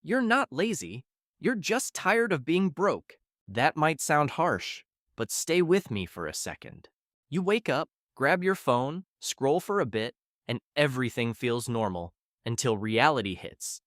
You're not lazy. You're just tired of being broke. That might sound harsh, but stay with me for a second. You wake up, grab your phone, scroll for a bit, and everything feels normal until reality hits.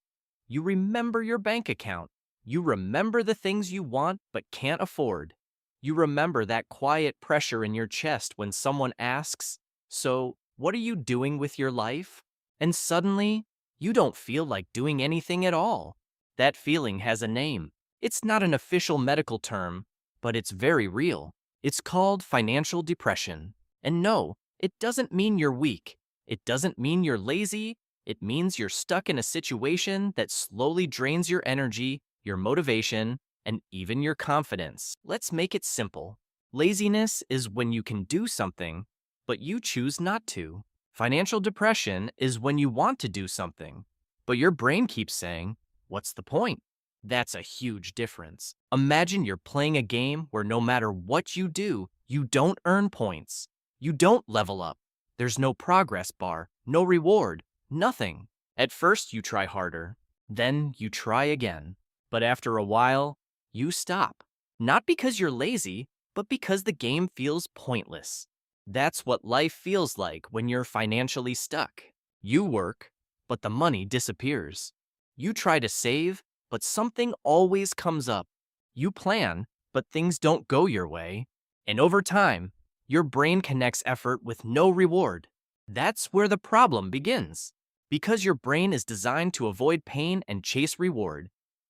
You remember your bank account. You remember the things you want but can't afford. You remember that quiet pressure in your chest when someone asks, "So, what are you doing with your life?" And suddenly, you don't feel like doing anything at all. That feeling has a name. It's not an official medical term, but it's very real. It's called financial depression. And no, it doesn't mean you're weak. It doesn't mean you're lazy. It means you're stuck in a situation that slowly drains your energy, your motivation, and even your confidence. Let's make it simple. Laziness is when you can do something, but you choose not to. Financial depression is when you want to do something, but your brain keeps saying, "What's the point?" That's a huge difference. Imagine you're playing a game where no matter what you do, you don't earn points. You don't level up. There's no progress bar, no reward, nothing. At first you try harder, then you try again. But after a while, you stop. Not because you're lazy, but because the game feels pointless. That's what life feels like when you're financially stuck. You work, but the money disappears. You try to save, but something always comes up. You plan, but things don't go your way. And over time, your brain connects effort with no reward. That's where the problem begins. Because your brain is designed to avoid pain and chase reward,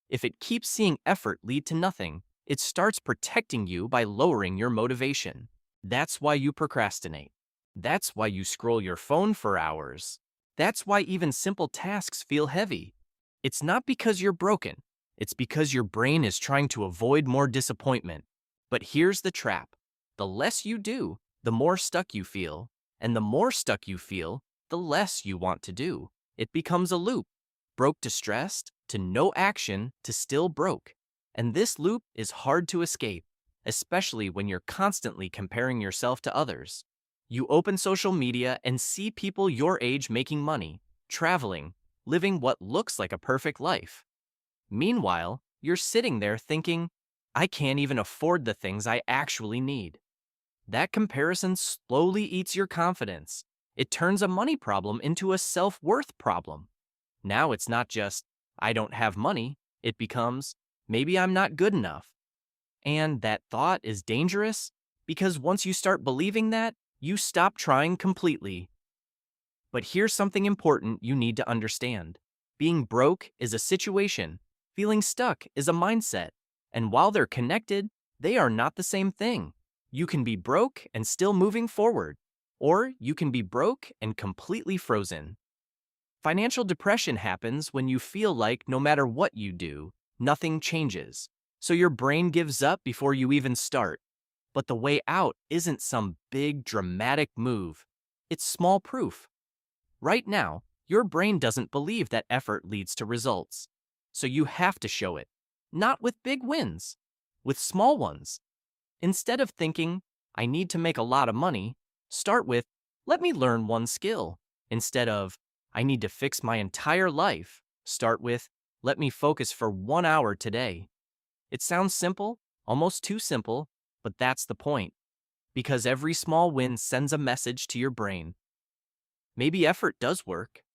if it keeps seeing effort lead to nothing, it starts protecting you by lowering your motivation. That's why you procrastinate. That's why you scroll your phone for hours. That's why even simple tasks feel heavy. It's not because you're broken. It's because your brain is trying to avoid more disappointment. But here's the trap. The less you do, the more stuck you feel. And the more stuck you feel, the less you want to do. It becomes a loop. Broke to stressed, to no action, to still broke. And this loop is hard to escape, especially when you're constantly comparing yourself to others. You open social media and see people your age making money, traveling, living what looks like a perfect life. Meanwhile, you're sitting there thinking, "I can't even afford the things I actually need." That comparison slowly eats your confidence. It turns a money problem into a self-worth problem. Now it's not just, "I don't have money," it becomes, "Maybe I'm not good enough." And that thought is dangerous because once you start believing that, you stop trying completely. But here's something important you need to understand. Being broke is a situation. Feeling stuck is a mindset. And while they're connected, they are not the same thing. You can be broke and still moving forward, or you can be broke and completely frozen. Financial depression happens when you feel like no matter what you do, nothing changes. So your brain gives up before you even start. But the way out isn't some big dramatic move. It's small proof. Right now, your brain doesn't believe that effort leads to results. So you have to show it. Not with big wins, with small ones. Instead of thinking, "I need to make a lot of money," start with, "Let me learn one skill." Instead of, "I need to fix my entire life," start with, "Let me focus for 1 hour today." It sounds simple, almost too simple, but that's the point. Because every small win sends a message to your brain. Maybe effort does work.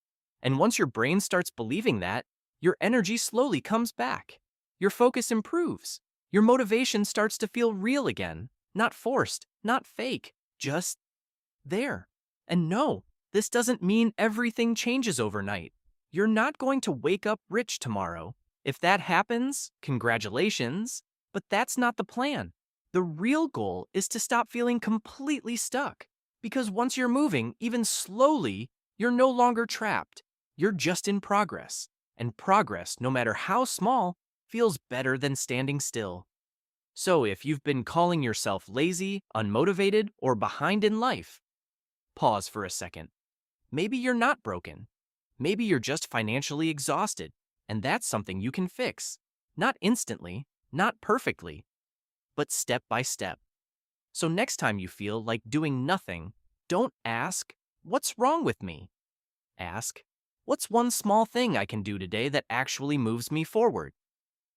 And once your brain starts believing that, your energy slowly comes back. Your focus improves. Your motivation starts to feel real again. Not forced, not fake, just there. And no, this doesn't mean everything changes overnight. You're not going to wake up rich tomorrow. If that happens, congratulations, but that's not the plan. The real goal is to stop feeling completely stuck. Because once you're moving, even slowly, you're no longer trapped. You're just in progress. And progress, no matter how small, feels better than standing still. So if you've been calling yourself lazy, unmotivated, or behind in life, pause for a second. Maybe you're not broken. Maybe you're just financially exhausted, and that's something you can fix. Not instantly, not perfectly, but step by step. So next time you feel like doing nothing, don't ask, "What's wrong with me?" Ask, What's one small thing I can do today that actually moves me forward?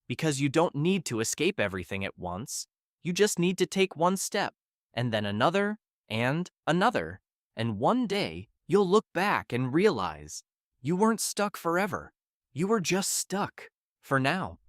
Because you don't need to escape everything at once. You just need to take one step, and then another, and another. And one day, you'll look back and realize you weren't stuck forever. You were just stuck for now.